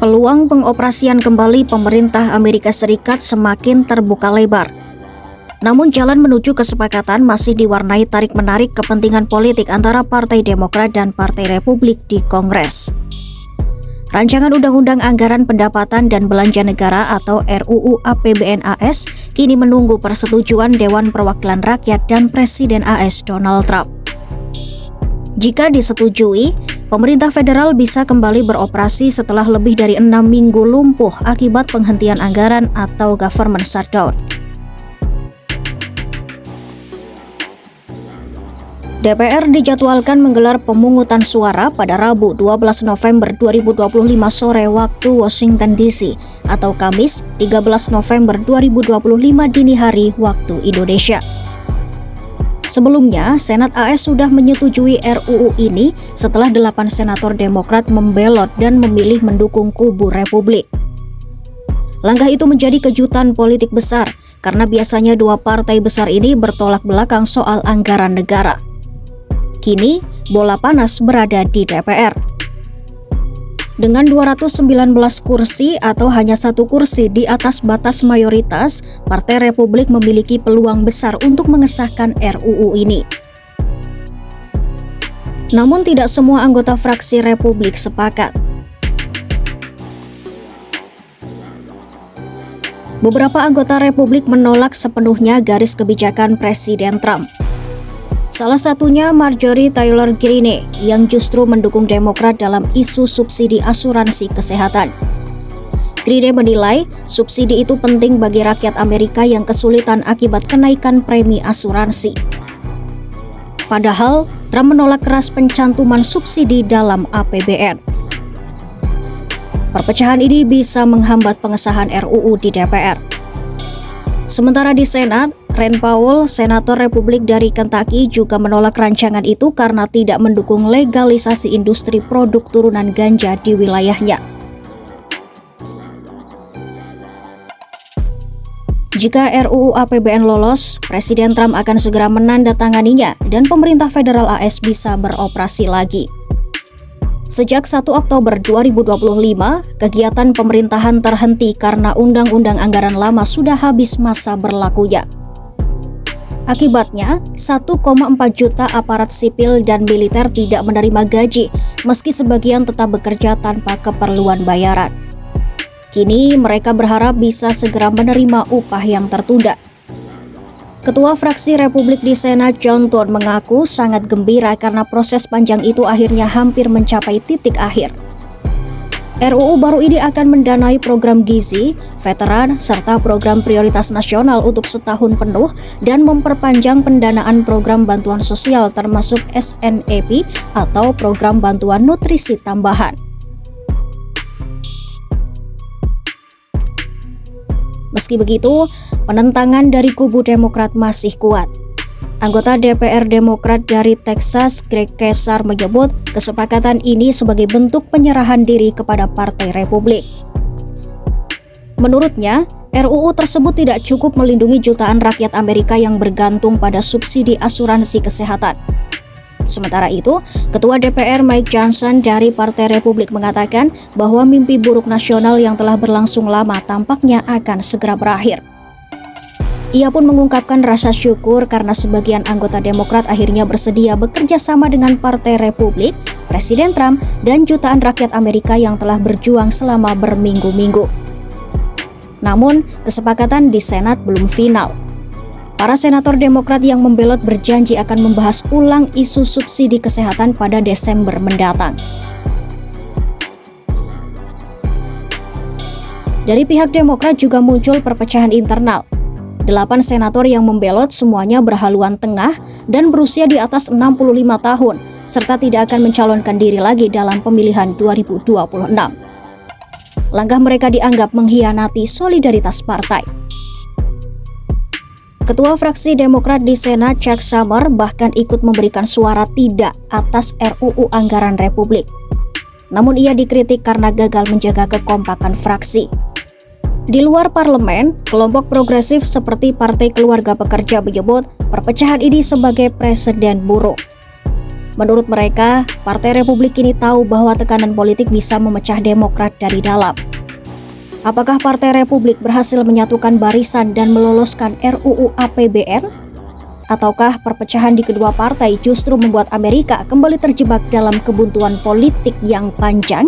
Peluang pengoperasian kembali pemerintah Amerika Serikat semakin terbuka lebar. Namun jalan menuju kesepakatan masih diwarnai tarik-menarik kepentingan politik antara Partai Demokrat dan Partai Republik di Kongres. Rancangan Undang-Undang Anggaran Pendapatan dan Belanja Negara atau RUU APBN AS kini menunggu persetujuan Dewan Perwakilan Rakyat dan Presiden AS Donald Trump. Jika disetujui, pemerintah federal bisa kembali beroperasi setelah lebih dari 6 minggu lumpuh akibat penghentian anggaran atau government shutdown. DPR dijadwalkan menggelar pemungutan suara pada Rabu 12 November 2025 sore waktu Washington DC atau Kamis 13 November 2025 dini hari waktu Indonesia. Sebelumnya, Senat AS sudah menyetujui RUU ini setelah 8 senator Demokrat membelot dan memilih mendukung kubu Republik. Langkah itu menjadi kejutan politik besar karena biasanya dua partai besar ini bertolak belakang soal anggaran negara. Kini, bola panas berada di DPR. Dengan 219 kursi atau hanya satu kursi di atas batas mayoritas, Partai Republik memiliki peluang besar untuk mengesahkan RUU ini. Namun tidak semua anggota fraksi Republik sepakat. Beberapa anggota Republik menolak sepenuhnya garis kebijakan Presiden Trump. Salah satunya Marjorie Taylor Greene yang justru mendukung Demokrat dalam isu subsidi asuransi kesehatan. Greene menilai subsidi itu penting bagi rakyat Amerika yang kesulitan akibat kenaikan premi asuransi. Padahal, Trump menolak keras pencantuman subsidi dalam APBN. Perpecahan ini bisa menghambat pengesahan RUU di DPR. Sementara di Senat, Rand Paul, senator Republik dari Kentucky juga menolak rancangan itu karena tidak mendukung legalisasi industri produk turunan ganja di wilayahnya. Jika RUU APBN lolos, Presiden Trump akan segera menandatanganinya dan pemerintah federal AS bisa beroperasi lagi. Sejak 1 Oktober 2025, kegiatan pemerintahan terhenti karena Undang-Undang Anggaran Lama sudah habis masa berlakunya. Akibatnya, 1,4 juta aparat sipil dan militer tidak menerima gaji, meski sebagian tetap bekerja tanpa keperluan bayaran. Kini, mereka berharap bisa segera menerima upah yang tertunda. Ketua fraksi Republik di Senat John Thune mengaku sangat gembira karena proses panjang itu akhirnya hampir mencapai titik akhir. RUU baru ini akan mendanai program gizi, veteran, serta program prioritas nasional untuk setahun penuh dan memperpanjang pendanaan program bantuan sosial termasuk SNAP atau program bantuan nutrisi tambahan. Meski begitu, penentangan dari kubu Demokrat masih kuat. Anggota DPR Demokrat dari Texas, Greg Casar, menyebut kesepakatan ini sebagai bentuk penyerahan diri kepada Partai Republik. Menurutnya, RUU tersebut tidak cukup melindungi jutaan rakyat Amerika yang bergantung pada subsidi asuransi kesehatan. Sementara itu, Ketua DPR Mike Johnson dari Partai Republik mengatakan bahwa mimpi buruk nasional yang telah berlangsung lama tampaknya akan segera berakhir. Ia pun mengungkapkan rasa syukur karena sebagian anggota Demokrat akhirnya bersedia bekerja sama dengan Partai Republik, Presiden Trump, dan jutaan rakyat Amerika yang telah berjuang selama berminggu-minggu. Namun, kesepakatan di Senat belum final. Para senator Demokrat yang membelot berjanji akan membahas ulang isu subsidi kesehatan pada Desember mendatang. Dari pihak Demokrat juga muncul perpecahan internal. 8 senator yang membelot semuanya berhaluan tengah dan berusia di atas 65 tahun, serta tidak akan mencalonkan diri lagi dalam pemilihan 2026. Langkah mereka dianggap mengkhianati solidaritas partai. Ketua fraksi Demokrat di Senat Chuck Schumer bahkan ikut memberikan suara tidak atas RUU Anggaran Republik. Namun ia dikritik karena gagal menjaga kekompakan fraksi. Di luar parlemen, kelompok progresif seperti Partai Keluarga Pekerja menyebut perpecahan ini sebagai presiden buruk. Menurut mereka, Partai Republik kini tahu bahwa tekanan politik bisa memecah Demokrat dari dalam. Apakah Partai Republik berhasil menyatukan barisan dan meloloskan RUU APBN? Ataukah perpecahan di kedua partai justru membuat Amerika kembali terjebak dalam kebuntuan politik yang panjang?